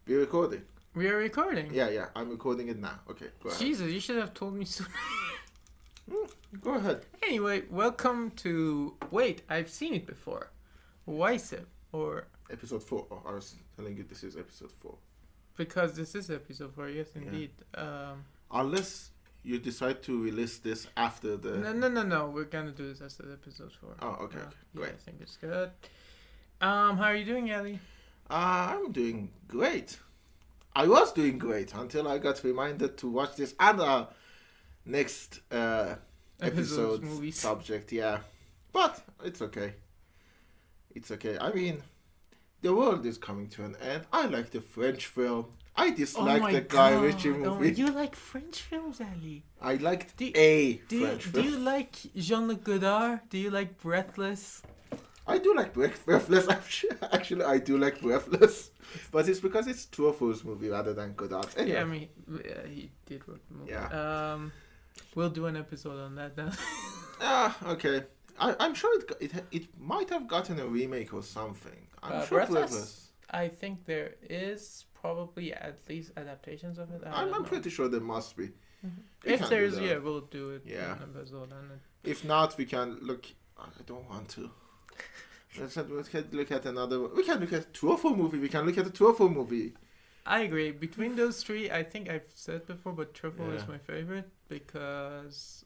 We're recording. We are recording. Yeah. I'm recording it now. Okay, go ahead. Jesus, you should have told me sooner. Go ahead. Anyway, welcome to... Wait, I've seen it before. Why so? Or... Episode 4. Oh, I was telling you this is episode 4. Because this is episode 4, yes, indeed. Unless you decide to release this after the... No. We're gonna do this as episode 4. Oh, okay. Great. Yeah, I think it's good. How are you doing, Ali? I'm doing great. I was doing great until I got reminded to watch this other next episode movies. subject. Yeah, but it's okay. It's okay. I mean, the world is coming to an end. I like the French film. I dislike the Guy Ritchie movie. You like French films, Ali? I liked French film. Do you like Jean-Luc Godard? Do you like Breathless? I do like Breathless. Actually, I do like Breathless. But it's because it's Truffaut's movie rather than Godard's. Anyway. Yeah, I mean, he did wrote the movie. Yeah. We'll do an episode on that then. Okay. I'm sure it might have gotten a remake or something. I'm sure Breathless. I think there is probably at least adaptations of it. I'm pretty sure there must be. Mm-hmm. If there's, we'll do it. Yeah. In an episode on it. If not, we can look. I don't want to. Let's look at another. We can look at Truffaut movie. We can look at a Truffaut movie. I agree. Between those three, I think I've said before, but Truffaut is my favorite because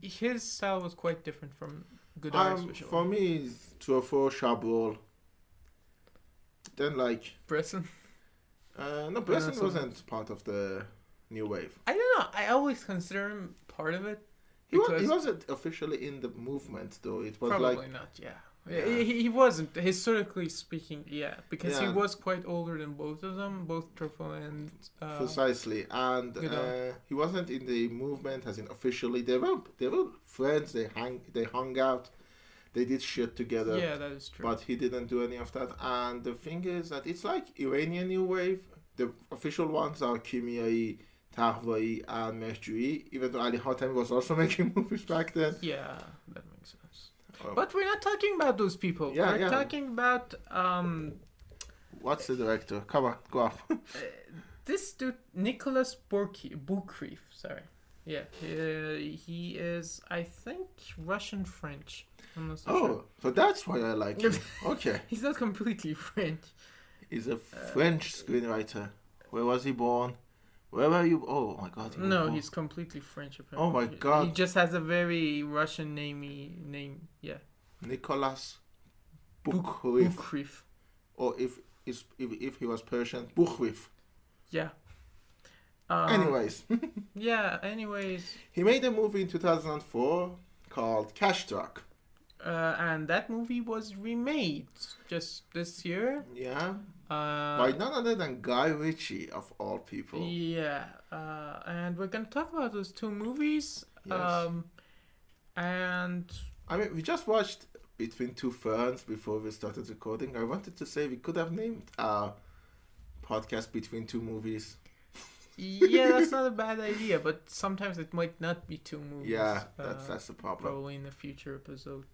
his style was quite different from Godard's. For me, it's Truffaut, Chabrol. Then Bresson. No, Bresson wasn't part of the new wave. I don't know. I always consider him part of it. He wasn't officially in the movement, though. It was probably not. Yeah. He wasn't, historically speaking, because he was quite older than both of them, both Truffaut and... Precisely, and he wasn't in the movement as in officially. They were friends, they hung out, they did shit together. Yeah, that is true. But he didn't do any of that, and the thing is that it's like Iranian New Wave. The official ones are Kimyai, Tahvai, and Mehjui, even though Ali Hatami was also making movies back then. Yeah, that makes sense. But we're not talking about those people. We're talking about... What's the director? Come on, go up. This dude, Nicholas Boukrieff, sorry. Yeah, he is, I think, Russian-French. I'm not so sure. So that's why I like him. Okay. He's not completely French. He's a French screenwriter. Where was he born? Where were you? Oh my God! He's completely French. Apparently. Oh my God! He just has a very Russian name. Yeah. Nicholas Boukrieff. Or if he was Persian, Boukrieff. Yeah. Anyways. Anyways. He made a movie in 2004 called Cash Truck. And that movie was remade just this year. Yeah. By none other than Guy Ritchie, of all people. Yeah. And we're going to talk about those two movies. Yes. And... I mean, we just watched Between Two Ferns before we started recording. I wanted to say we could have named our podcast Between Two Movies. Yeah, that's not a bad idea, but sometimes it might not be two movies. Yeah, that's the problem. Probably in a future episode.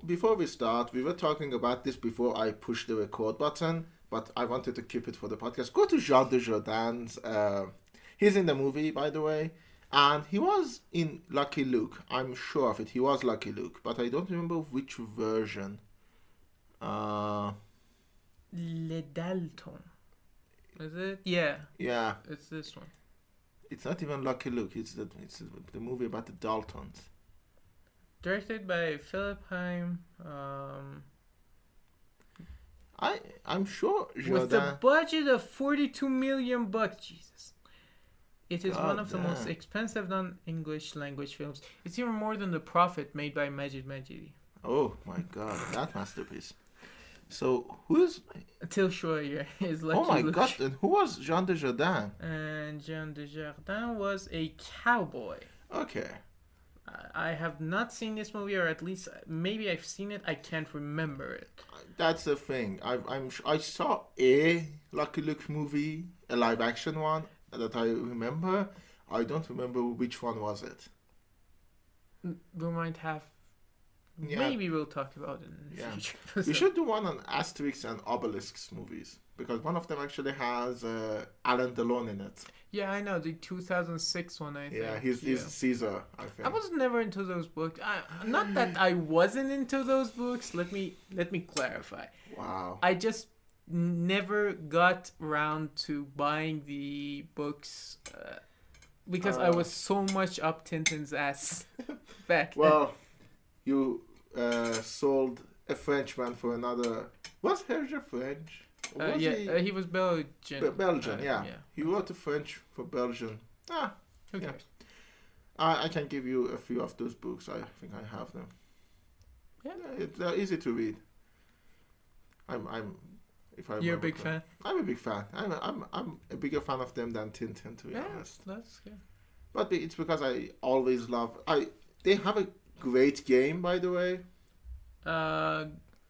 Before we start, we were talking about this before I pushed the record button, but I wanted to keep it for the podcast. Go to Jean Dujardin's. He's in the movie, by the way, and he was in Lucky Luke. I'm sure of it. He was Lucky Luke, but I don't remember which version. Le Daltons. Is it? Yeah. Yeah. It's this one. It's not even Lucky Luke. It's the movie about the Daltons. Directed by Philip Heim. I'm sure Jordan... With a budget of $42 million, Jesus. It is one of the most expensive non-English language films. It's even more than The Prophet made by Majid Majidi. Oh my God, that masterpiece. So who's... Till Schweiger is Lucky Luke. Oh my Luke. God, and who was Jean Dujardin? And Jean Dujardin was a cowboy. Okay. I have not seen this movie, or at least maybe I've seen it. I can't remember it. That's the thing. I saw a Lucky Luke movie, a live action one that I remember. I don't remember which one was it. We might have Yeah. Maybe we'll talk about it in the future. We should do one on Asterix and Obelix movies. Because one of them actually has Alain Delon in it. Yeah, I know. The 2006 one, I think. Yeah, he's Caesar, I think. I was never into those books. Not that I wasn't into those books. Let me clarify. Wow. I just never got around to buying the books because I was so much up Tintin's ass back then. Well, you sold a Frenchman for another... Was Hergé French? He was Belgian. Belgian, yeah. He wrote the French for Belgian. Who yeah. cares? I can give you a few of those books. I think I have them. Yeah. They're easy to read. You're a big fan? I'm a big fan. I'm a bigger fan of them than Tintin, to be honest. That's good. But it's because I always love... They have a great game, by the way.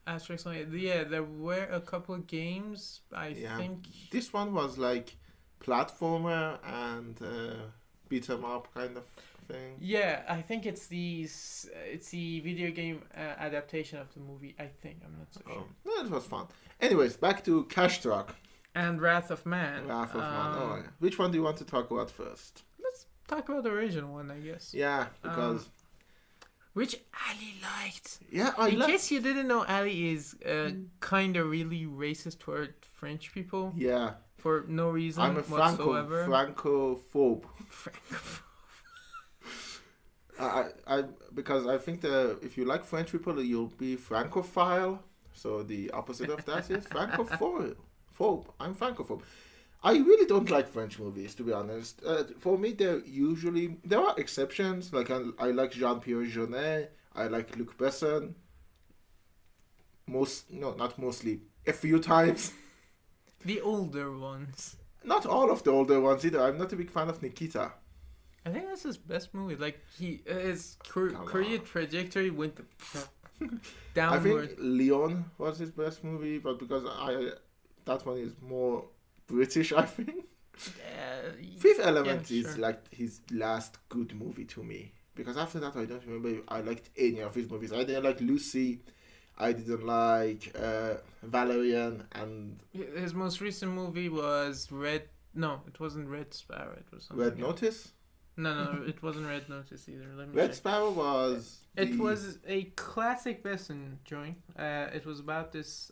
Asterix, yeah, there were a couple of games, I think. This one was like platformer and beat 'em up kind of thing. Yeah, I think it's the video game adaptation of the movie, I think. I'm not so sure. No, it was fun. Anyways, back to Cash Truck. And Wrath of Man. Wrath of Man. Which one do you want to talk about first? Let's talk about the original one, I guess. Yeah, because... which Ali liked. Yeah, In case you didn't know, Ali is kind of really racist toward French people. Yeah. For no reason whatsoever. Francophobe. Because I think if you like French people, you'll be Francophile. So the opposite of that is Francophobe. I'm Francophobe. I really don't like French movies, to be honest. For me, there are exceptions. Like I like Jean-Pierre Jeunet. I like Luc Besson. Not mostly. A few times. The older ones. Not all of the older ones either. I'm not a big fan of Nikita. I think that's his best movie. Like his career trajectory went downward. I think Leon was his best movie, but because that one is more British, I think. Fifth Element is like his last good movie to me. Because after that, I don't remember if I liked any of his movies. I didn't like Lucy. I didn't like Valerian. And his most recent movie was Red... No, it wasn't Red Sparrow. It was something Red Notice? No, it wasn't Red Notice either. Red Sparrow was... It was a classic Besson joint. It was about this...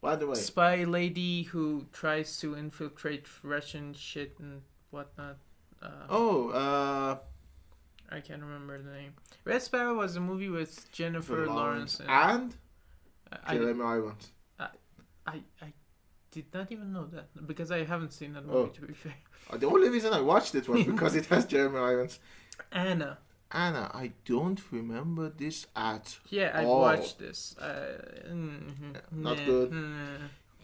By the way, spy lady who tries to infiltrate Russian shit and whatnot. I can't remember the name. Red Sparrow was a movie with Jennifer Lawrence and Jeremy Irons. I did not even know that because I haven't seen that movie, to be fair. The only reason I watched it was because it has Jeremy Irons. Anna, I don't remember this at I watched this. Not good.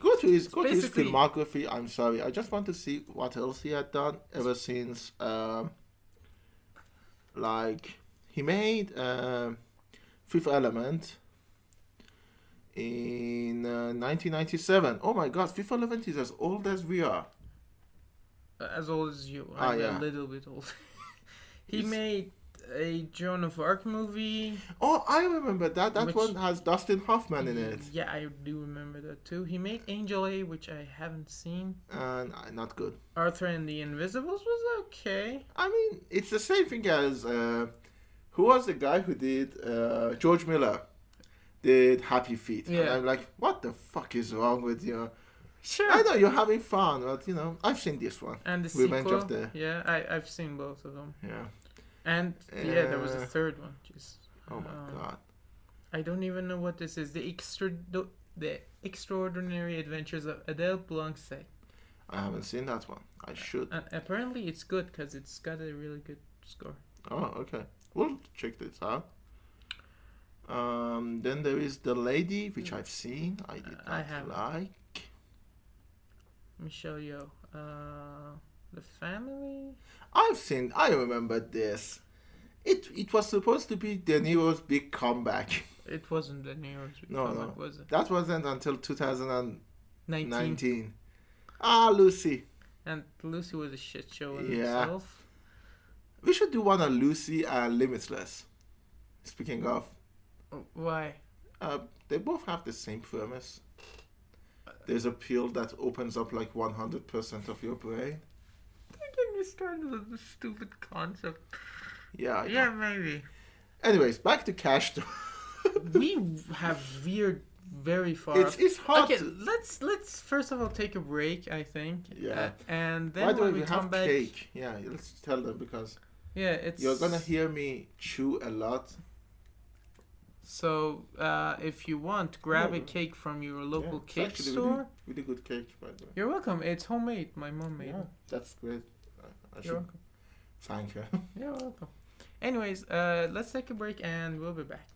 Go to his filmography. I'm sorry. I just want to see what else he had done ever since. He made Fifth Element in 1997. Oh my God, Fifth Element is as old as we are. As old as you. I'm a little bit old. He made a Joan of Arc movie. Oh, I remember that. That one has Dustin Hoffman in it. Yeah, I do remember that too. He made Angel A, which I haven't seen. Not good. Arthur and the Invisibles was okay. I mean, it's the same thing as... who was the guy who did... George Miller did Happy Feet. Yeah. And I'm like, what the fuck is wrong with you? Sure. I know you're having fun, but I've seen this one. And the Revenge sequel. Of the... Yeah, I've seen both of them. Yeah. And there was a third one. Jeez. Oh my God. I don't even know what this is. The Extraordinary Adventures of Adele, Blanc. I haven't seen that one. I should. And apparently it's good because it's got a really good score. Oh, okay. We'll check this out. Then there is The Lady, which I've seen. I did not like. Michelle Yeoh. The Family? I remember this. It was supposed to be De Niro's big comeback. It wasn't De Niro's big comeback, was it? That wasn't until 2019. Lucy. And Lucy was a shit show in itself. We should do one on Lucy and Limitless. Speaking of, why? They both have the same premise. There's a pill that opens up like 100% of your brain. Don't get me started with this stupid concept. Yeah. Yeah, maybe. Anyways, back to Cash. We have veered very far. It's hard. Okay, let's first of all take a break, I think. Yeah. And then by the way, when we come have back, cake. Yeah, let's tell them because it's you're gonna hear me chew a lot. So, if you want, grab a cake from your local cake store. Really good cake, by the way. You're welcome. It's homemade. My mom made it. That's great. You're welcome. Thank you. You're welcome. Anyways, let's take a break and we'll be back.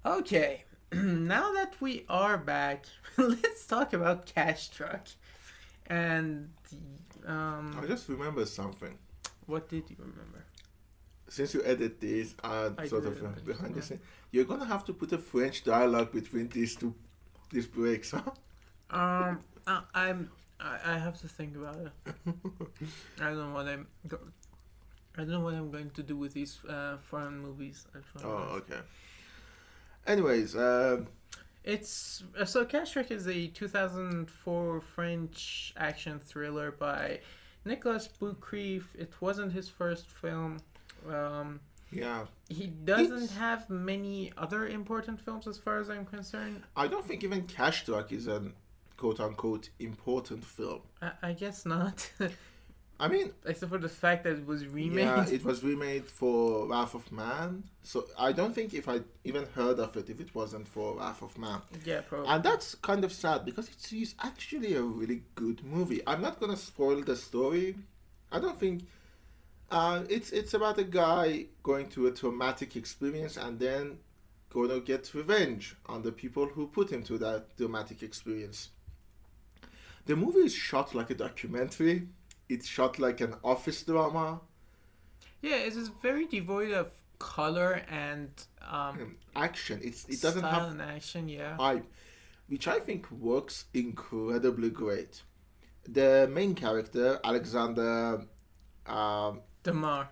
Okay, now that we are back, let's talk about Cash Truck. And I just remember something. What did you remember? Since you edit these sort of behind the scene, you're gonna have to put a French dialogue between these breaks, huh? I have to think about it. I don't know what I'm going to do with these foreign movies. Okay. Anyways, it's so Cash Truck is a 2004 French action thriller by Nicolas Boucreef. It wasn't his first film. Yeah. He doesn't have many other important films as far as I'm concerned. I don't think even Cash Truck is an quote-unquote important film. I guess not. I mean, except for the fact that it was remade. Yeah, it was remade for Wrath of Man. So I don't think if I even heard of it if it wasn't for Wrath of Man. Yeah, probably. And that's kind of sad because it's actually a really good movie. I'm not gonna spoil the story. I don't think it's about a guy going through a traumatic experience and then gonna get revenge on the people who put him through that traumatic experience. The movie is shot like a documentary. It's shot like an office drama. Yeah, it is very devoid of color and action. It doesn't have an action, yeah. Hype, which I think works incredibly great. The main character, Alexander Demar,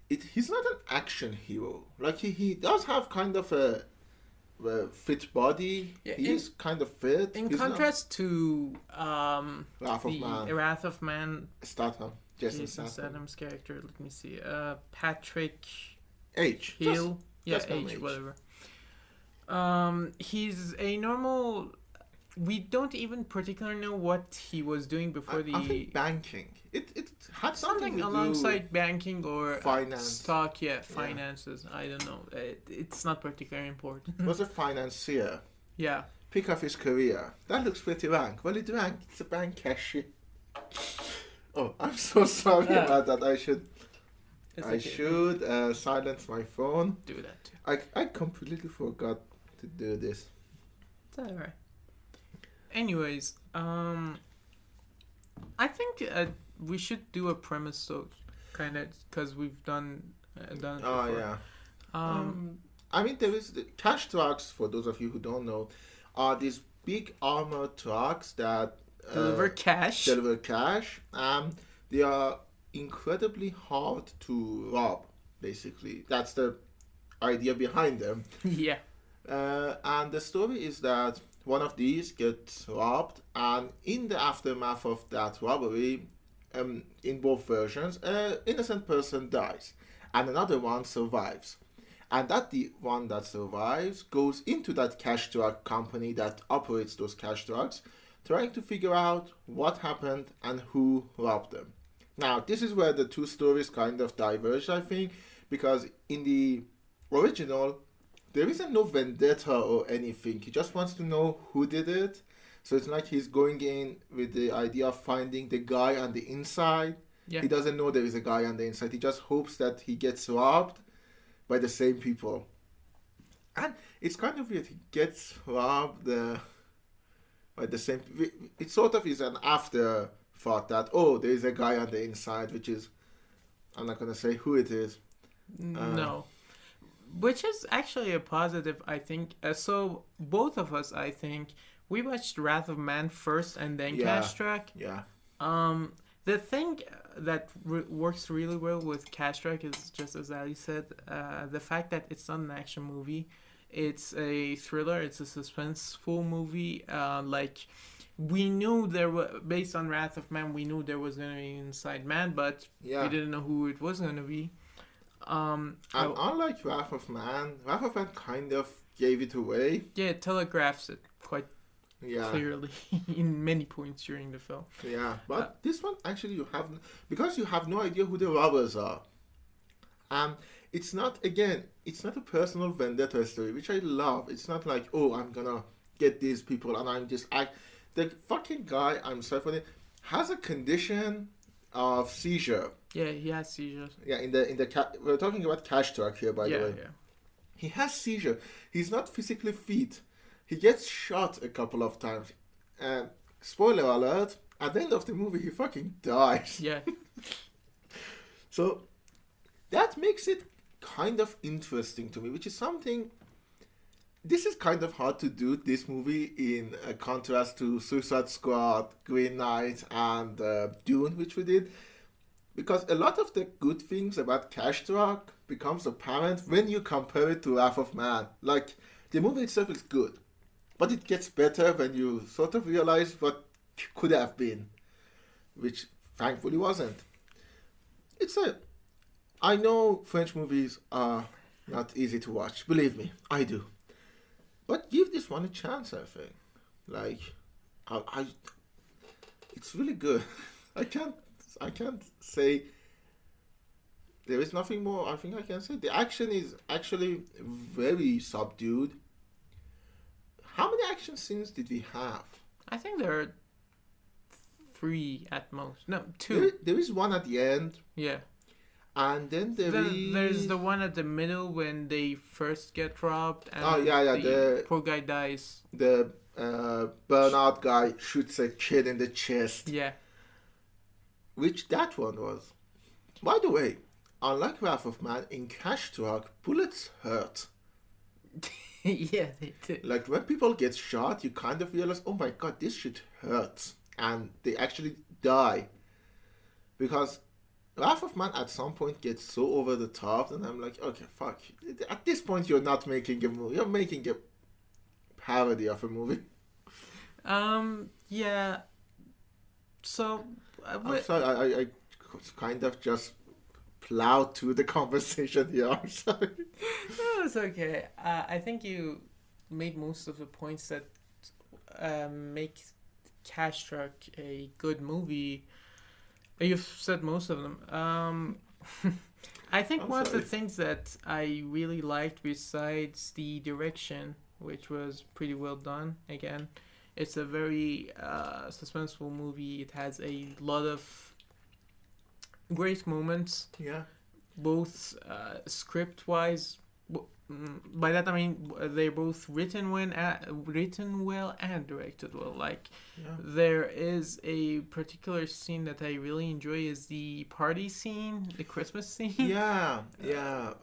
he's not an action hero. Like he does have kind of a fit body. Yeah, he's kind of fit. In contrast to Wrath of Man. Statham. Jason Statham's character. Let me see. Patrick H. Hill. H. Whatever. He's a normal. We don't even particularly know what he was doing before I think banking. It had something alongside banking or finance. Stock, finances. I don't know. It's not particularly important. Was a financier. Yeah. Pick up his career. That looks pretty rank. Well, it's rank. It's a bank cashier. Oh, I'm so sorry about that. I should silence my phone. Do that too. I completely forgot to do this. It's alright. Anyways, I think we should do a premise, so kind of because we've done it before. Yeah. I mean, there is the cash trucks. For those of you who don't know, are these big armored trucks that deliver cash. They are incredibly hard to rob. Basically, that's the idea behind them. Yeah. And the story is that one of these gets robbed, and in the aftermath of that robbery, in both versions, an innocent person dies, and another one survives. And the one that survives goes into that cash truck company that operates those cash trucks, trying to figure out what happened and who robbed them. Now, this is where the two stories kind of diverge, I think, because in the original, there isn't no vendetta or anything. He just wants to know who did it. So it's like he's going in with the idea of finding the guy on the inside. Yeah. He doesn't know there is a guy on the inside. He just hopes that he gets robbed by the same people. And it's kind of weird. He gets robbed by the same... It sort of is an afterthought that, oh, there is a guy on the inside, which is... I'm not going to say who it is. No. Which is actually a positive, I think. So both of us, I think, we watched Wrath of Man first and then Cash Track. Yeah. The thing that works really well with Cash Track is, just as Ali said, the fact that it's not an action movie. It's a thriller. It's a suspenseful movie. Like, we knew based on Wrath of Man, we knew there was going to be an inside man, but we didn't know who it was going to be. And unlike Wrath of Man kind of gave it away. Yeah, it telegraphs it quite clearly in many points during the film. Yeah, but this one actually because you have no idea who the robbers are. It's not a personal vendetta story, which I love. It's not like, oh, I'm gonna get these people and I'm just the fucking guy, I'm sorry for it, has a condition of seizure. Yeah, he has seizures. Yeah, we're talking about Cash Truck here, by the way. Yeah. He has seizure. He's not physically fit. He gets shot a couple of times. And spoiler alert, at the end of the movie, he fucking dies. Yeah. So that makes it kind of interesting to me, which is something... This is kind of hard to do, this movie, in contrast to Suicide Squad, Green Knight, and Dune, which we did. Because a lot of the good things about Cash Truck becomes apparent when you compare it to Wrath of Man. Like, the movie itself is good, but it gets better when you sort of realize what could have been, which thankfully wasn't. I know French movies are not easy to watch, believe me, I do. But give this one a chance, I think. Like, it's really good. I can't say there is nothing more I think I can say. The action is actually very subdued. How many action scenes did we have? I think there are 3 at most. No, 2. There is one at the end. Yeah. And then there's the one at the middle when they first get robbed and the poor guy dies. The burnout guy shoots a kid in the chest. Yeah. Which that one was. By the way, unlike Wrath of Man, in Cash Truck, bullets hurt. Yeah, they do. Like, when people get shot, you kind of realize, oh my god, this shit hurts. And they actually die. Because Wrath of Man at some point gets so over the top, and I'm like, okay, fuck. At this point, you're not making a movie. You're making a parody of a movie. Yeah. So... I'm sorry, I kind of just plowed through the conversation here. I'm sorry. No, it's okay. I think you made most of the points that make Cash Truck a good movie. You've said most of them. I think one of the things that I really liked, besides the direction, which was pretty well done, again, it's a very suspenseful movie. It has a lot of great moments. Yeah. Both script-wise. By that I mean they're both written well and directed well. Like, there is a particular scene that I really enjoy is the party scene, the Christmas scene. Yeah.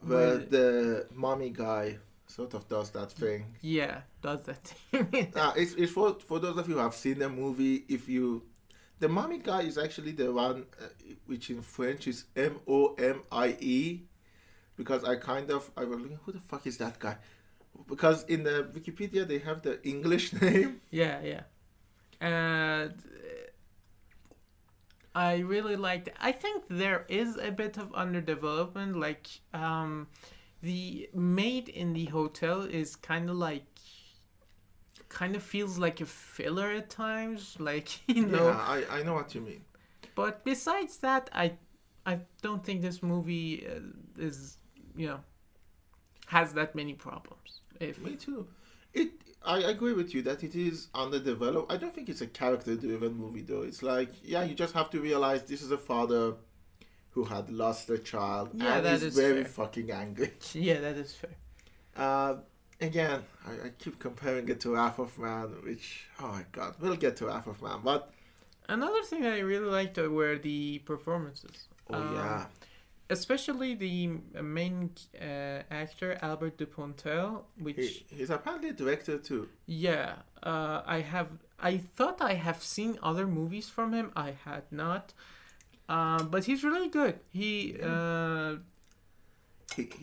Where the mommy guy sort of does that thing. Yeah, does that thing. It's for those of you who have seen the movie. The mommy guy is actually the one which in French is Momie, because I was looking, who the fuck is that guy? Because in the Wikipedia they have the English name. Yeah. And I really liked it. I think there is a bit of underdevelopment. Like, the maid in the hotel is kind of feels like a filler at times. Like, you know. Yeah, I know what you mean. But besides that, I don't think this movie is, has that many problems. Me too. I agree with you that it is underdeveloped. I don't think it's a character-driven movie though. It's like, yeah, you just have to realize this is a father who had lost a child and is very fucking angry. Yeah, that is fair. Again, I keep comparing it to Wrath of Man, which, oh my god, we'll get to Wrath of Man, but... Another thing I really liked were the performances. Oh, yeah. Especially the main actor, Albert Dupontel, which... He's apparently a director too. Yeah. I thought I have seen other movies from him. I had not. But he's really good. He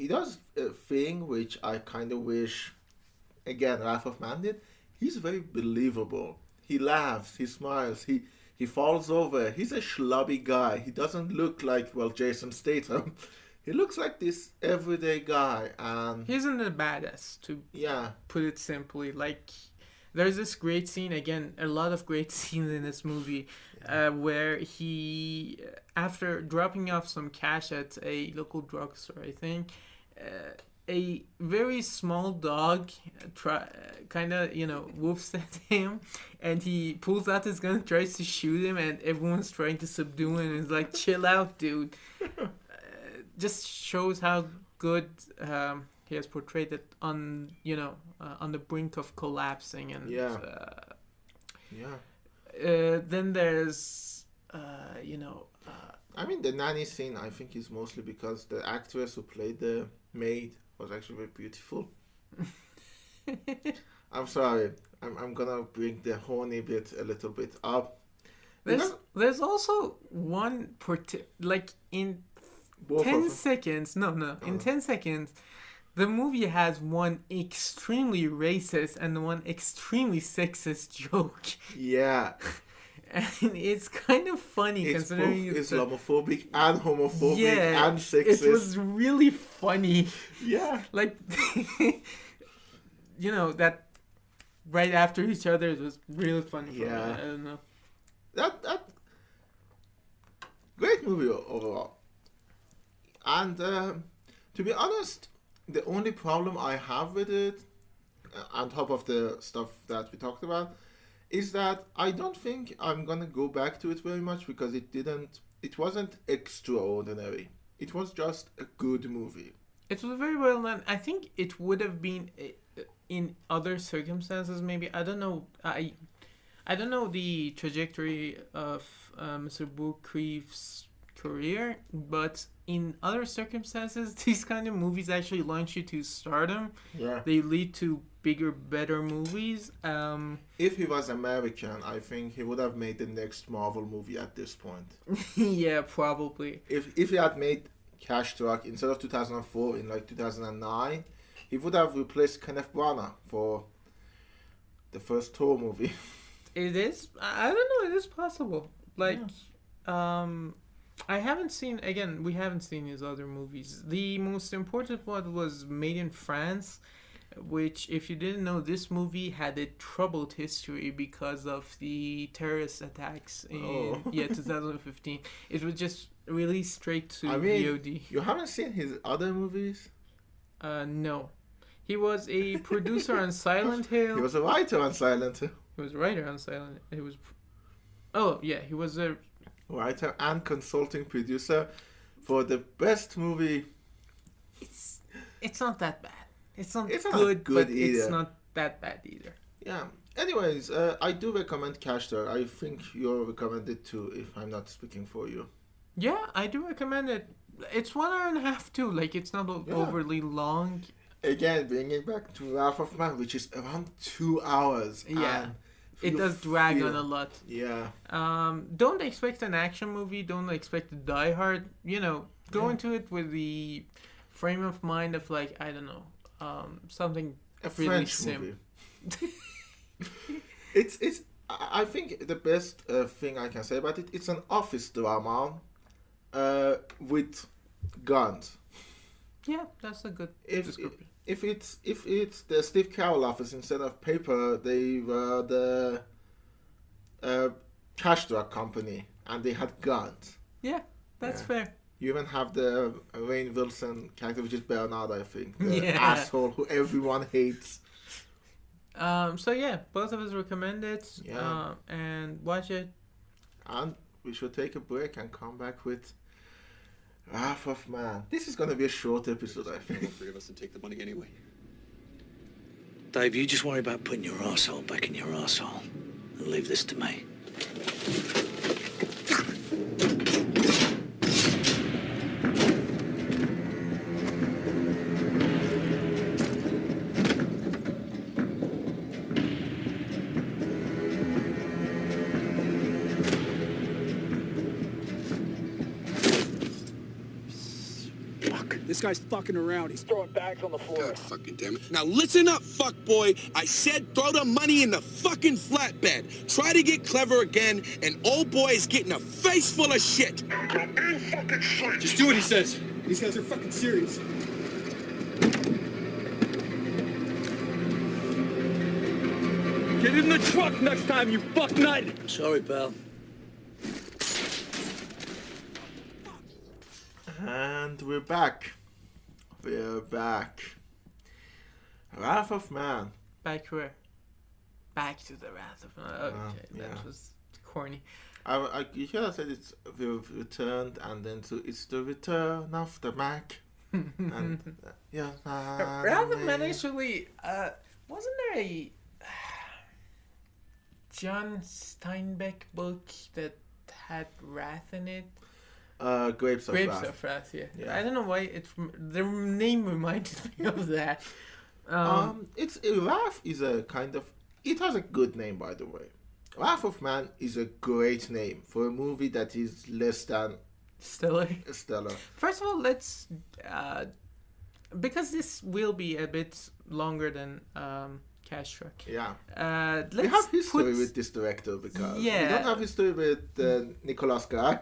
does a thing which I kind of wish, again, Wrath of Man did. He's very believable. He laughs, he smiles, he falls over. He's a schlubby guy. He doesn't look like, well, Jason Statham. He looks like this everyday guy, and he isn't a badass, to put it simply. Like, there's this great scene, again, a lot of great scenes in this movie, where he, after dropping off some cash at a local drugstore, I think, a very small dog kind of, woofs at him, and he pulls out his gun, tries to shoot him, and everyone's trying to subdue him, and it's like, chill out, dude. Just shows how good he has portrayed it on the brink of collapsing, and then there's I mean, the nanny scene, I think, is mostly because the actress who played the maid was actually very beautiful. I'm sorry, I'm gonna bring the horny bit a little bit up. There's also one in 10 seconds. In 10 seconds, the movie has one extremely racist and one extremely sexist joke. Yeah. And it's kind of funny considering it's Islamophobic and homophobic and sexist. It was really funny. Yeah. Like, that right after each other, it was really funny for me. I don't know. That great movie overall. And to be honest, the only problem I have with it, on top of the stuff that we talked about, is that I don't think I'm gonna go back to it very much because it wasn't extraordinary. It was just a good movie. It was very well done. I think it would have been in other circumstances. Maybe I don't know. I don't know the trajectory of Mr. Boukreef's career, but in other circumstances, these kind of movies actually launch you to stardom. Yeah. They lead to bigger, better movies. If he was American, I think he would have made the next Marvel movie at this point. Yeah, probably. If he had made Cash Truck instead of 2004 in 2009, he would have replaced Kenneth Branagh for the first Thor movie. It is? I don't know. It is possible. I haven't seen, again, we haven't seen his other movies. The most important one was Made in France, which, if you didn't know, this movie had a troubled history because of the terrorist attacks in 2015. It was just released straight to VOD. You haven't seen his other movies? No. He was a producer on Silent Hill. He was a writer on Silent Hill. He was a writer on Silent Hill. He was a writer and consulting producer for the best movie. It's not that bad. It's not good but either. It's not that bad either. Yeah. Anyways, I do recommend Cash Truck. I think you'll recommend it too, if I'm not speaking for you. Yeah, I do recommend it. It's 1 hour and a half too. Like, it's not overly long. Again, bringing back to Wrath of Man, which is around 2 hours. Yeah. It does drag on a lot. Yeah. Don't expect an action movie. Don't expect to Die Hard. Go into it with the frame of mind of, like, I don't know, something a really French movie. It's. I think the best thing I can say about it, it's an office drama, with guns. Yeah, that's a good description. If it's the Steve Carell office instead of paper, they were the Cash Truck company and they had guns. Yeah, that's fair. You even have the Rainn Wilson character, which is Bernard, I think. The asshole who everyone hates. So yeah, both of us recommend it. Yeah. And watch it. And we should take a break and come back with Wrath of Man. This is going to be a short episode, I think. Three of us to take the money anyway. Dave, you just worry about putting your arsehole back in your arsehole and leave this to me. This guy's fucking around. He's throwing bags on the floor. God fucking damn it. Now listen up, fuckboy. I said throw the money in the fucking flatbed. Try to get clever again, and old boy is getting a face full of shit. Just do what he says. These guys are fucking serious. Get in the truck next time, you fuck nut! Sorry, pal. And we're back. We're back. Wrath of Man. Back where? Back to the Wrath of Man. Okay, that was corny. You could have said it's we've returned, and then it's the return of the Mac. And Wrath of Man actually, wasn't there a John Steinbeck book that had wrath in it? Grapes of Wrath, yeah. I don't know why the name reminded me of that. It's Wrath is a kind of, it has a good name, by the way. Wrath of Man is a great name for a movie that is less than stellar. First of all, let's because this will be a bit longer than Cash Truck. Yeah. We have history with this director because we don't have history with Nicolas Guy.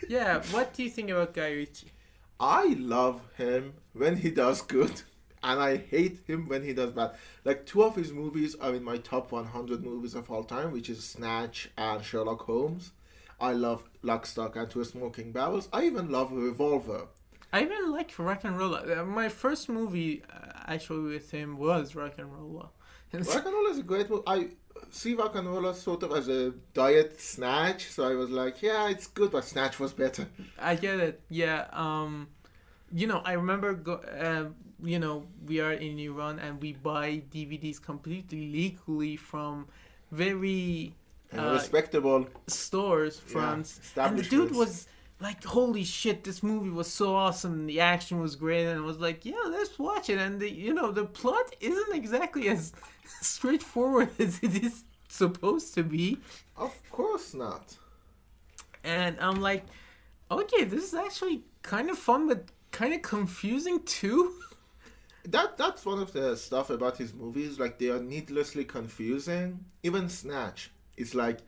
Yeah, what do you think about Guy Ritchie? I love him when he does good, and I hate him when he does bad. Like, two of his movies are in my top 100 movies of all time, which is Snatch and Sherlock Holmes. I love Lock, Stock and Two Smoking Barrels. I even love Revolver. I even like Rock and Roller. My first movie, actually, with him was Rock and Roller. Rock and Roller is a great movie. I see Rock and Roller sort of as a diet Snatch, so I was like, yeah, it's good, but Snatch was better. I get it. Yeah. I remember we are in Iran and we buy DVDs completely legally from very respectable stores, and the dude was like, holy shit, this movie was so awesome, the action was great, and I was like, yeah, let's watch it. And the plot isn't exactly as straightforward as it is supposed to be. Of course not. And I'm like, okay, this is actually kind of fun, but kind of confusing too. That's one of the stuff about his movies, like, they are needlessly confusing. Even Snatch, it's like,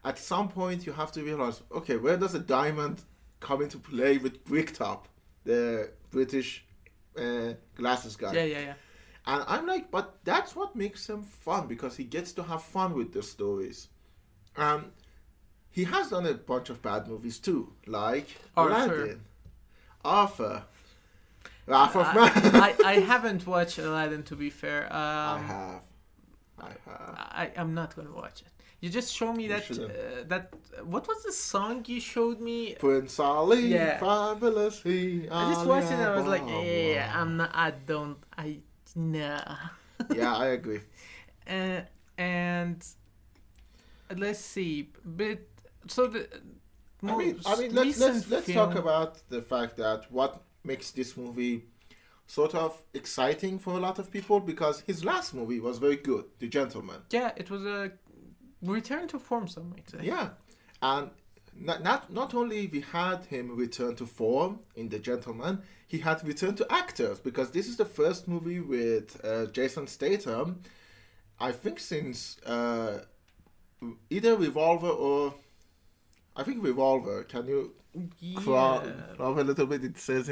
at some point you have to realize, okay, where does a diamond come into play with Bricktop, the British glasses guy? Yeah. And I'm like, but that's what makes him fun, because he gets to have fun with the stories. He has done a bunch of bad movies too, like Aladdin. Arthur. Wrath of Man. I haven't watched Aladdin, to be fair. I have. I'm not going to watch it. You just showed me that what was the song you showed me? Prince Ali, fabulous he. I just watched it and I was like, nah. Yeah, I agree. And let's see, but so let's talk about the fact that what makes this movie sort of exciting for a lot of people, because his last movie was very good, The Gentleman. Yeah, it was a return to form, some might say. Yeah, and not only we had him return to form in The Gentleman, he had returned to actors, because this is the first movie with Jason Statham, I think since either Revolver or I think Revolver. Can you crawl a little bit? It says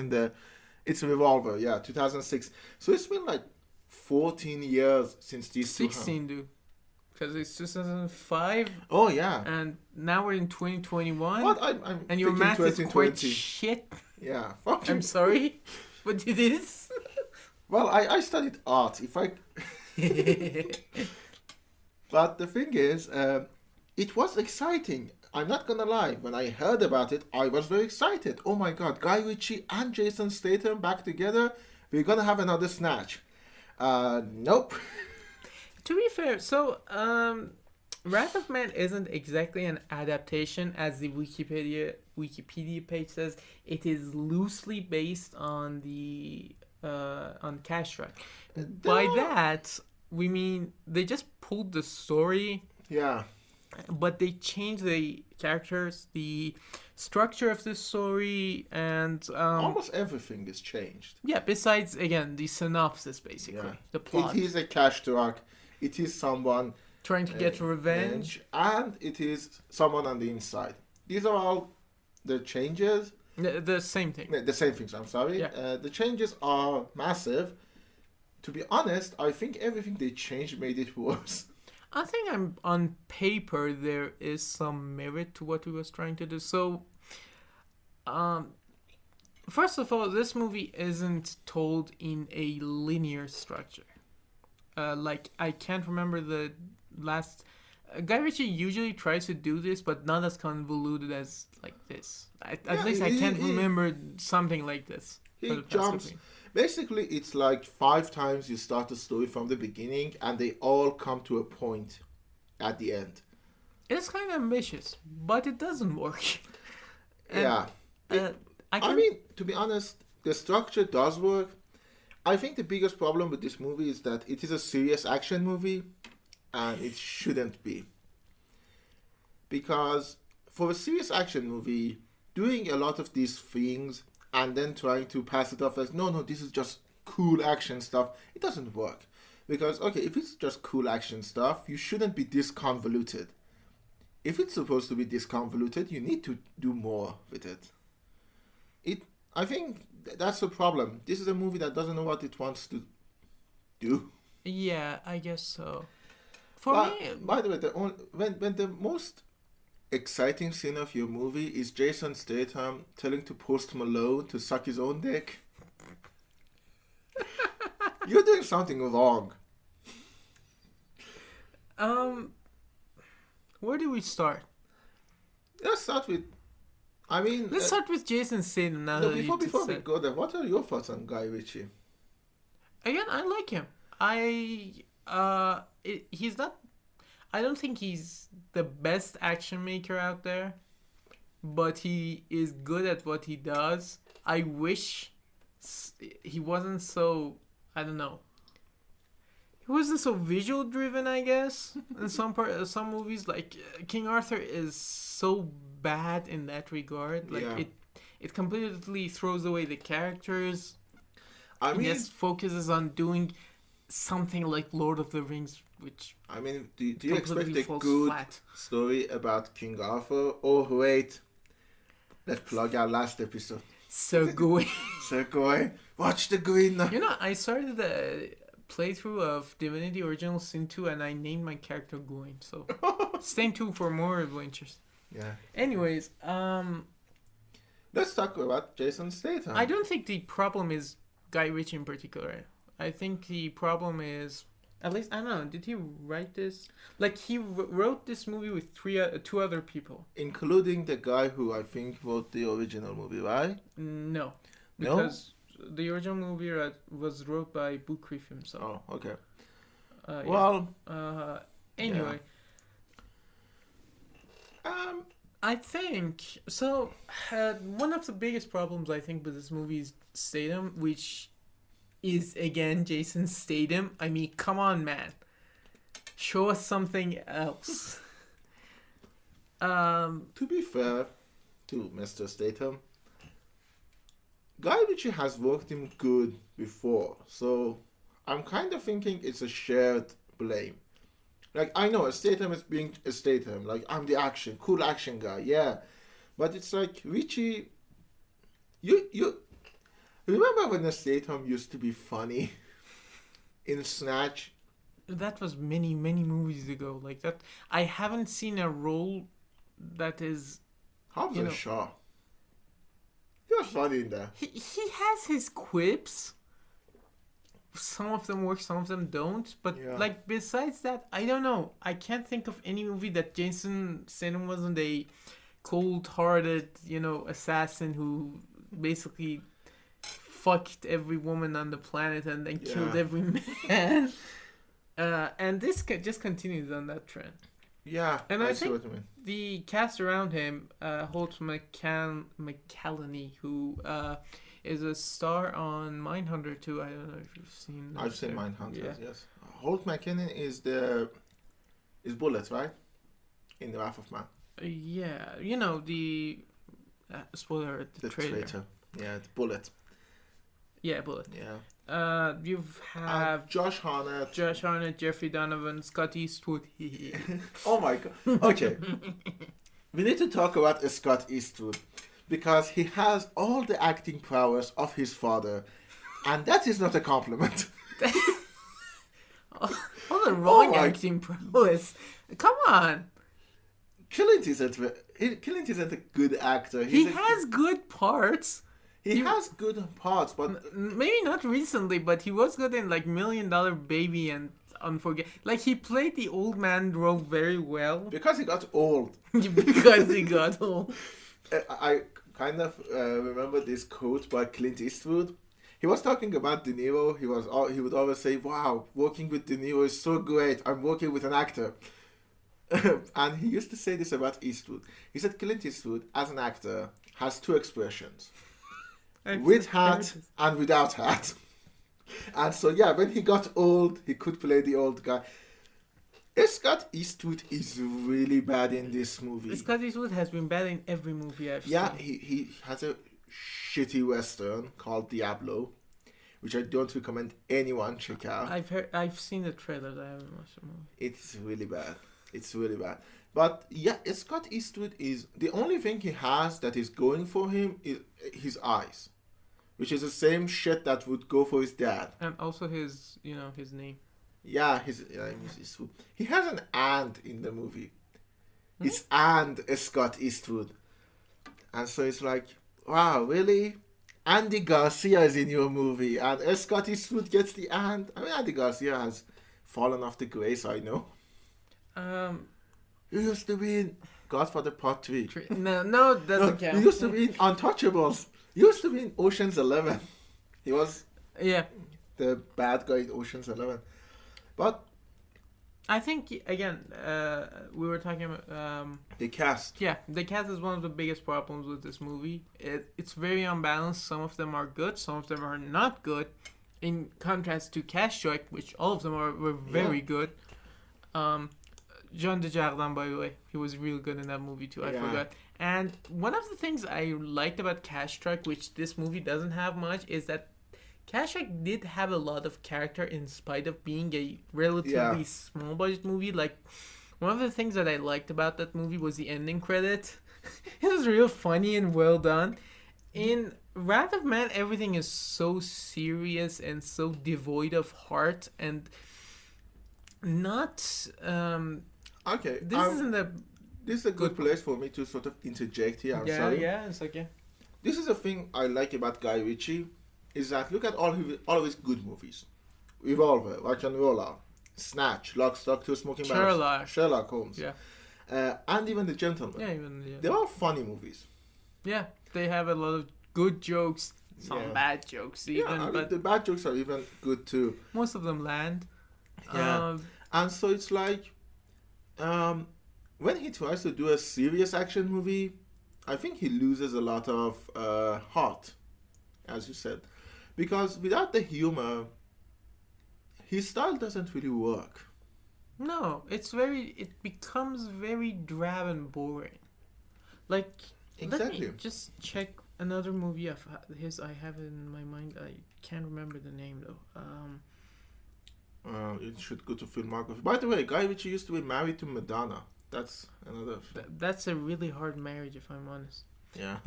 it's Revolver, 2006. So it's been like 14 years since these 16, dude. Because it's 2005. Oh, yeah. And now we're in 2021. What? I'm and your math is quite shit. Yeah. I'm sorry, but it is. Well, I studied art. But the thing is, it was exciting. I'm not gonna lie. When I heard about it, I was very excited. Oh my god, Guy Ritchie and Jason Statham back together. We're gonna have another Snatch. Nope. To be fair, so Wrath of Man isn't exactly an adaptation, as the Wikipedia page says. It is loosely based on the on Cash Track. By that we mean they just pulled the story. Yeah. But they changed the characters, the structure of the story, and almost everything is changed. Yeah, besides again the synopsis, basically the plot. It is a cash track. It is someone trying to get revenge, and it is someone on the inside. These are all the changes. The same thing. The same things. I'm sorry. Yeah. The changes are massive. To be honest, I think everything they changed made it worse. I think on paper there is some merit to what he was trying to do. So, first of all, this movie isn't told in a linear structure. Like, I can't remember the last... Guy Ritchie usually tries to do this, but not as convoluted as like this. At least I can't remember something like this. He jumps... Basically, it's like 5 times you start the story from the beginning, and they all come to a point at the end. It's kind of ambitious, but it doesn't work. And, I mean, to be honest, the structure does work. I think the biggest problem with this movie is that it is a serious action movie, and it shouldn't be. Because for a serious action movie, doing a lot of these things and then trying to pass it off as, no, this is just cool action stuff, it doesn't work. Because, okay, if it's just cool action stuff, you shouldn't be this convoluted. If it's supposed to be this convoluted, you need to do more with it. I think that's the problem. This is a movie that doesn't know what it wants to do. Yeah, I guess so. By the way, when the most exciting scene of your movie is Jason Statham telling to Post Malone to suck his own dick, you're doing something wrong. Where do we start? Let's start with... Let's start with Jason Statham now. Before we go there, what are your thoughts on Guy Ritchie? Again, I like him. He's not... I don't think he's the best action maker out there, but he is good at what he does. I wish he wasn't so... I don't know. He wasn't so visual driven, I guess. In some movies, like King Arthur is so bad in that regard. Like it completely throws away the characters. Just focuses on doing something like Lord of the Rings, which do you expect a good story about King Arthur? Oh wait, let's plug our last episode. Sir Gawain. Sir Gawain. Watch the Gawain now. I started a playthrough of Divinity Original Sin 2 and I named my character Gawain. So stay tuned for more adventures. Yeah. Anyways, let's talk about Jason Statham. I don't think the problem is Guy Ritchie in particular. I think the problem is, at least, I don't know, did he write this? Like, he wrote this movie with two other people. Including the guy who I think wrote the original movie, right? No. Because the original movie was wrote by Bookrif himself. Oh, okay. Anyway. Yeah. I think, so, one of the biggest problems, I think, with this movie is Statham, which... is again Jason Statham. I mean, come on, man. Show us something else. To be fair to Mr. Statham, Guy Ritchie has worked him good before, so I'm kind of thinking it's a shared blame. Like, I know Statham is being a Statham, like, I'm the cool action guy, yeah. But it's like, Ritchie, you remember when the Statham used to be funny in Snatch? That was many, many movies ago. Like that, I haven't seen a role that is... Hobbs and Shaw. He was funny in there. He has his quips. Some of them work, some of them don't. But like besides that, I don't know. I can't think of any movie that Jason Statham wasn't a cold-hearted, assassin who basically fucked every woman on the planet and then killed every man. And this just continues on that trend. Yeah, and I think see what you mean. The cast around him, Holt McCallany, who is a star on Mindhunter too. I don't know if you've seen that. I've seen Mindhunter, yes. Holt McCallany is Bullet, right? In The Wrath of Man. Yeah, the spoiler, the traitor. Yeah, the Bullet. Yeah, Bullet. Yeah. You have Josh Hartnett, Jeffrey Donovan, Scott Eastwood. Oh my god. Okay. We need to talk about Scott Eastwood because he has all the acting prowess of his father, and that is not a compliment. all the wrong acting prowess. Come on. Clint isn't a good actor. He has good parts. He has good parts, but maybe not recently, but he was good in like $1 Million Baby and Unforgettable. Like he played the old man role very well. Because he got old. Because he got old. I kind of remember this quote by Clint Eastwood. He was talking about De Niro. He would always say, "Wow, working with De Niro is so great. I'm working with an actor." And he used to say this about Eastwood. He said Clint Eastwood, as an actor, has two expressions. With hat and without hat. And so, when he got old, he could play the old guy. Scott Eastwood is really bad in this movie. Scott Eastwood has been bad in every movie I've seen. Yeah, he has a shitty western called Diablo, which I don't recommend anyone check out. I've seen the trailers. I haven't watched the movie. It's really bad. It's really bad. But Scott Eastwood is the only thing he has that is going for him is his eyes, which is the same shit that would go for his dad. And also his name. Yeah, his name is Eastwood. He has an and in the movie. It's and Scott Eastwood. And so it's like, wow, really? Andy Garcia is in your movie and Scott Eastwood gets the and. I mean, Andy Garcia has fallen off the grace, I know. He used to be in Godfather Part 3. No, it doesn't count. He used to be in Untouchables. He used to be in Ocean's 11. He was the bad guy in Ocean's 11. But I think, again, we were talking about... the cast. Yeah, the cast is one of the biggest problems with this movie. It's very unbalanced. Some of them are good, some of them are not good. In contrast to Cash Strike, which all of them were very good. Jean Dujardin, by the way, he was real good in that movie too. I forgot. And one of the things I liked about Cash Strike, which this movie doesn't have much, is that Cash Strike did have a lot of character in spite of being a relatively small budget movie. Like, one of the things that I liked about that movie was the ending credit. It was real funny and well done. In Wrath of Man, everything is so serious and so devoid of heart and not... Okay. This is a good place for me to sort of interject here. I'm sorry. Yeah, it's okay. This is a thing I like about Guy Ritchie, is that look at all of his good movies. Revolver, Rock and Roller, Snatch, Lock, Stock, Two Smoking Barrels, Sherlock Holmes. Yeah. And even The Gentleman. They're all funny movies. Yeah, they have a lot of good jokes, some bad jokes even. But the bad jokes are even good too. Most of them land. Yeah. And so it's like... when he tries to do a serious action movie, I think he loses a lot of heart, as you said. Because without the humor, his style doesn't really work. No, it becomes very drab and boring. Like, exactly. Let me just check another movie of his I have in my mind. I can't remember the name though. It should go to filmography. By the way, Guy Ritchie used to be married to Madonna. That's another... That's a really hard marriage, if I'm honest. Yeah.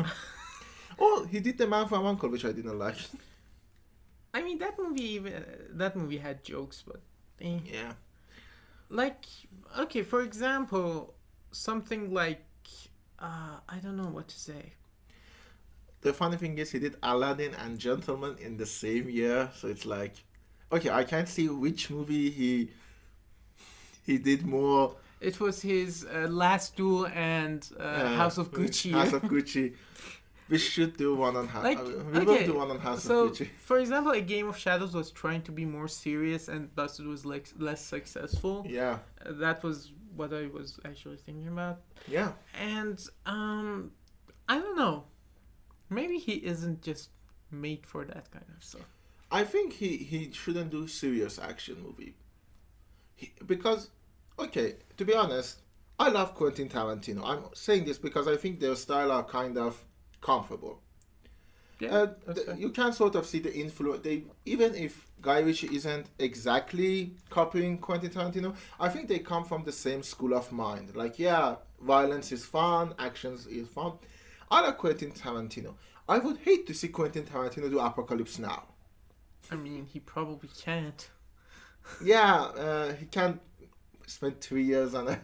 Oh, he did The Man from U.N.C.L.E., which I didn't like. I mean, that movie had jokes, but... Yeah. Like, okay, for example, something like... I don't know what to say. the funny thing is he did Aladdin and Gentleman in the same year, so it's like, okay, I can't see which movie he did more. It was his Last Duel and House of Gucci. House of Gucci. We should do one on House. We will do one on House of Gucci. For example, A Game of Shadows was trying to be more serious, and thus it was like less successful. Yeah. That was what I was actually thinking about. Yeah. And I don't know. Maybe he isn't just made for that kind of stuff. I think he shouldn't do serious action movie. Because, okay, to be honest, I love Quentin Tarantino. I'm saying this because I think their style are kind of comparable. Yeah, you can sort of see the influence. Even if Guy Ritchie isn't exactly copying Quentin Tarantino, I think they come from the same school of mind. Like, yeah, violence is fun, actions is fun. I like Quentin Tarantino. I would hate to see Quentin Tarantino do Apocalypse Now. I mean, he probably can't. Yeah, he can't spend 3 years on a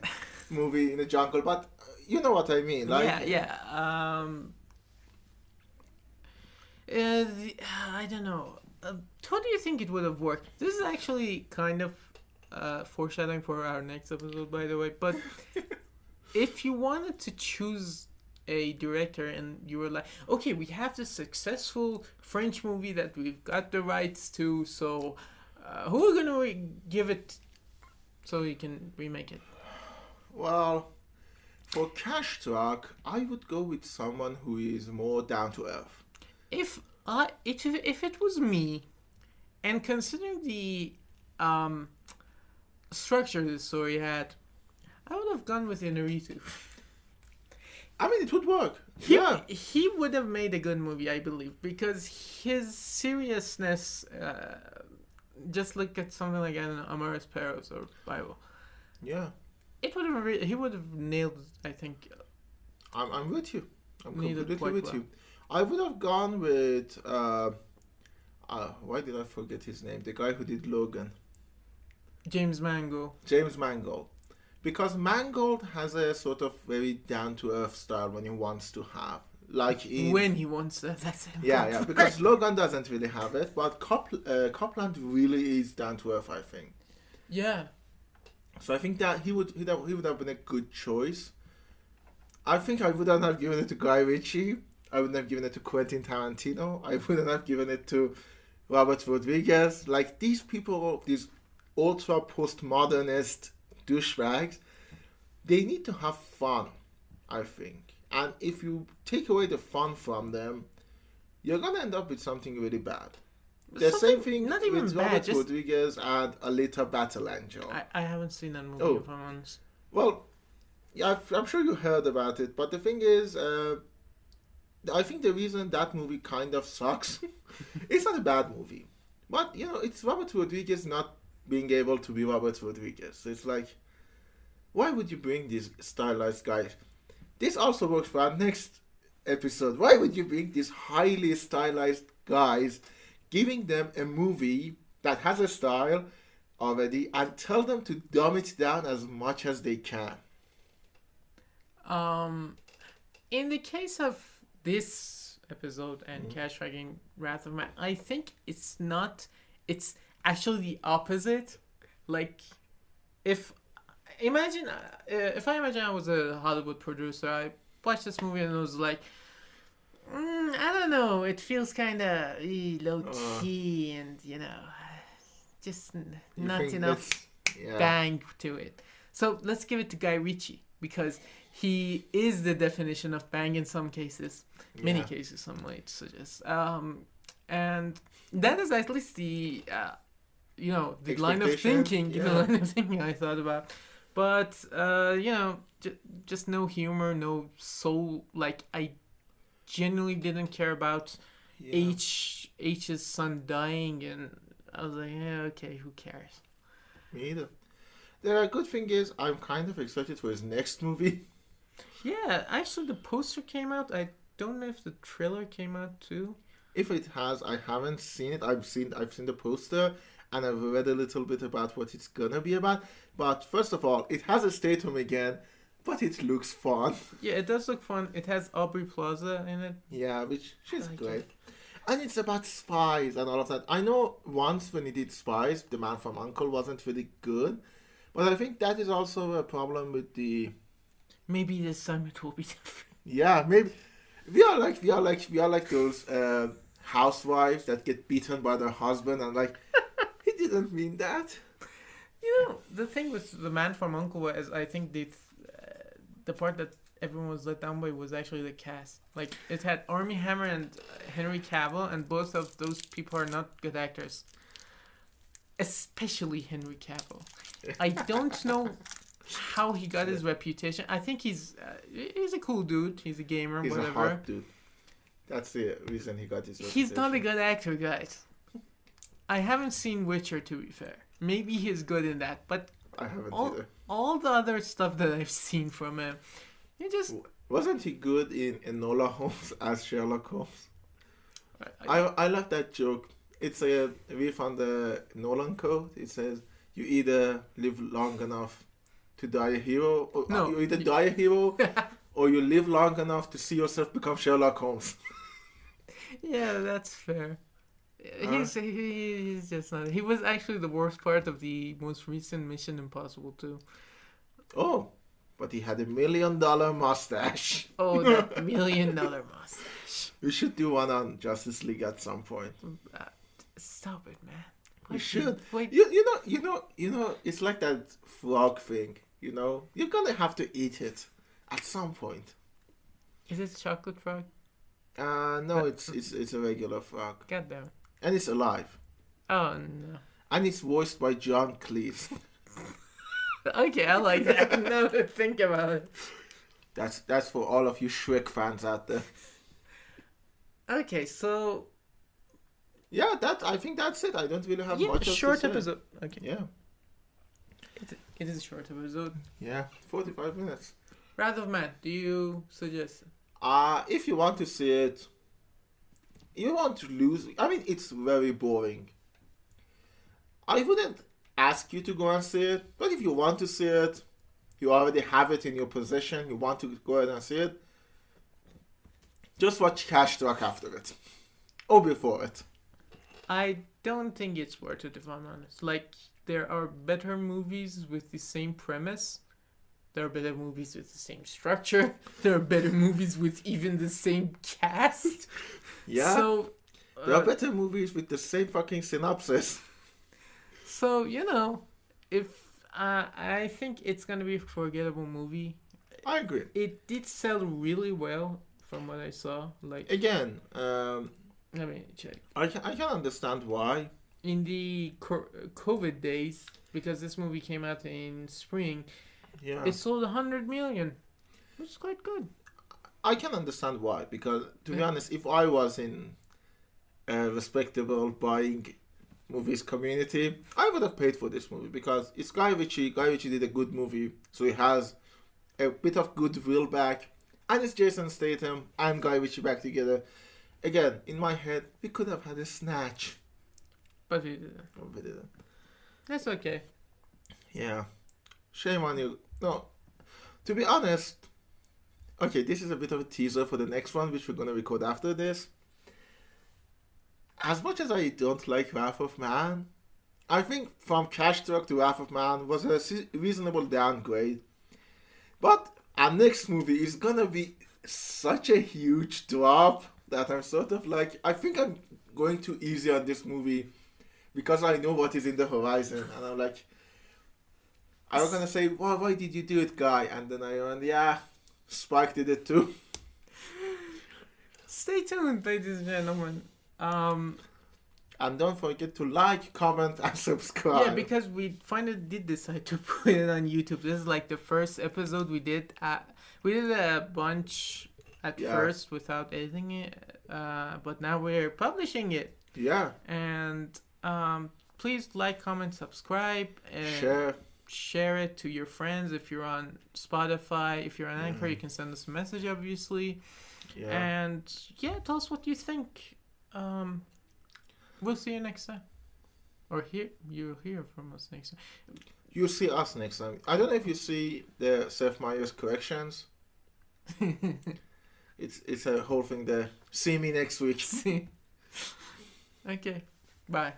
movie in the jungle, but you know what I mean. Like, yeah. I don't know. How do you think it would have worked? This is actually kind of foreshadowing for our next episode, by the way. But if you wanted to choose a director and you were like, okay, we have this successful French movie that we've got the rights to, so who are going to give it so you can remake it? Well, for Cash Truck, I would go with someone who is more down to earth. If it was me, and considering the structure the story had, I would have gone with Inarritu. I mean, it would work. He would have made a good movie, I believe, because his seriousness. Just look at something like Amores Perros or Bible. Yeah. It would have. He would have nailed. I think. I'm with you. I'm completely with you. I would have gone with. Why did I forget his name? The guy who did Logan. James Mangold. Because Mangold has a sort of very down-to-earth style when he wants to have. When he wants that, that's it. Yeah, because Logan doesn't really have it, but Copland really is down-to-earth, I think. Yeah. So I think that he would have been a good choice. I think I wouldn't have given it to Guy Ritchie. I wouldn't have given it to Quentin Tarantino. I wouldn't have given it to Robert Rodriguez. Like, these people, these ultra postmodernist douchebags, they need to have fun, I think. And if you take away the fun from them, you're going to end up with something really bad. The same thing not even with bad, Robert Rodriguez and Alita Battle Angel. I haven't seen that movie, if I'm honest. Well, yeah, I'm sure you heard about it, but the thing is, I think the reason that movie kind of sucks, it's not a bad movie. But, it's Robert Rodriguez not being able to be Robert Rodriguez. It's like, why would you bring these stylized guys? This also works for our next episode. Why would you bring these highly stylized guys, giving them a movie that has a style already, and tell them to dumb it down as much as they can? In the case of this episode and Cash Tracking Wrath of Man, I think it's actually the opposite. Like, if I imagine I was a Hollywood producer, I watched this movie and it was like, I don't know, it feels kind of low key and just not enough bang to it. So let's give it to Guy Ritchie, because he is the definition of bang in some cases, many cases some might suggest, and that is at least the the line of thinking, I thought about. But just no humor, no soul. Like, I genuinely didn't care about H's son dying, and I was like, yeah, okay, who cares? Me either. The good thing is, I'm kind of excited for his next movie. Yeah, actually, the poster came out. I don't know if the trailer came out too. If it has, I haven't seen it. I've seen the poster, and I've read a little bit about what it's gonna be about. But first of all, it has a Statham again. but it looks fun. Yeah, it does look fun. It has Aubrey Plaza in it. Yeah, which she's like great. it. And it's about spies and all of that. I know once when he did Spies, The Man from U.N.C.L.E. wasn't really good. But I think that is also a problem with the... Maybe this time it will be different. Yeah, maybe... We are like those housewives that get beaten by their husband and like, he didn't mean that. You know, the thing with The Man from U.N.C.L.E. was, I think the part that everyone was let down by was actually the cast. Like, it had Armie Hammer and Henry Cavill, and both of those people are not good actors. Especially Henry Cavill. I don't know how he got his reputation. I think he's a cool dude. He's a gamer, He's whatever. a hot dude. That's the reason he got his reputation. He's not a good actor, guys. I haven't seen Witcher, to be fair. Maybe he's good in that, but I haven't either. all the other stuff that I've seen from him, he just... Wasn't he good in Enola Holmes as Sherlock Holmes? I love that joke. It's we found the Nolan code. It says you either live long enough to die a hero, or you either die a hero, or you live long enough to see yourself become Sherlock Holmes. Yeah, that's fair. He's just not... He was actually the worst part of the most recent Mission Impossible 2. Oh, but he had $1 million mustache. Oh, that $1 million mustache. We should do one on Justice League at some point. Stop it, man. We should. Wait. You know, it's like that frog thing. You know, you're gonna have to eat it at some point. Is it chocolate frog? No, it's a regular frog. God damn it. And it's alive. Oh, no. And it's voiced by John Cleese. Okay, I like that. Now to think about it. That's for all of you Shrek fans out there. Okay, so... Yeah, I think that's it. I don't really have much else short to say. episode. Okay. Yeah. It is a short episode. Yeah, 45 minutes. Wrath of Man, do you suggest it? If you want to see it, you want to lose. I mean, it's very boring. I wouldn't ask you to go and see it, but if you want to see it, you already have it in your possession, you want to go ahead and see it, just watch Cash Truck after it. Or before it. I don't think it's worth it, if I'm honest. Like, there are better movies with the same premise. There are better movies with the same structure. There are better movies with even the same cast. Yeah. So, there are better movies with the same fucking synopsis. So, you know, if I think it's going to be a forgettable movie. I agree. It did sell really well from what I saw. Like, again, let me check. I can understand why. In the COVID days, because this movie came out in spring, yeah, it sold 100 million, which is quite good. I can understand why, because to be honest, if I was in a respectable buying movies community, I would have paid for this movie because it's Guy Ritchie. Guy Ritchie did a good movie, so he has a bit of goodwill back, and it's Jason Statham and Guy Ritchie back together. Again, in my head, we could have had a Snatch. But we didn't. But we didn't. That's okay. Yeah. Shame on you. No. To be honest, okay, this is a bit of a teaser for the next one, which we're going to record after this. As much as I don't like Wrath of Man, I think from Cash Truck to Wrath of Man was a reasonable downgrade. But our next movie is going to be such a huge drop that I'm sort of like, I think I'm going too easy on this movie because I know what is in the horizon. And I'm like, I was going to say, why did you do it, Guy? And then I went, yeah, Spike did it too. Stay tuned, ladies and gentlemen. And don't forget to like, comment, and subscribe. Yeah, because we finally did decide to put it on YouTube. This is like the first episode we did. We did a bunch at first without editing it, but now we're publishing it. Yeah. And please like, comment, subscribe, and share it to your friends. If you're on Spotify, if you're on Anchor, you can send us a message, obviously. Yeah. And yeah, tell us what you think. We'll see you next time. Or you'll hear from us next time. You'll see us next time. I don't know if you see the Seth Meyers corrections. It's a whole thing there. See me next week. Okay. Bye.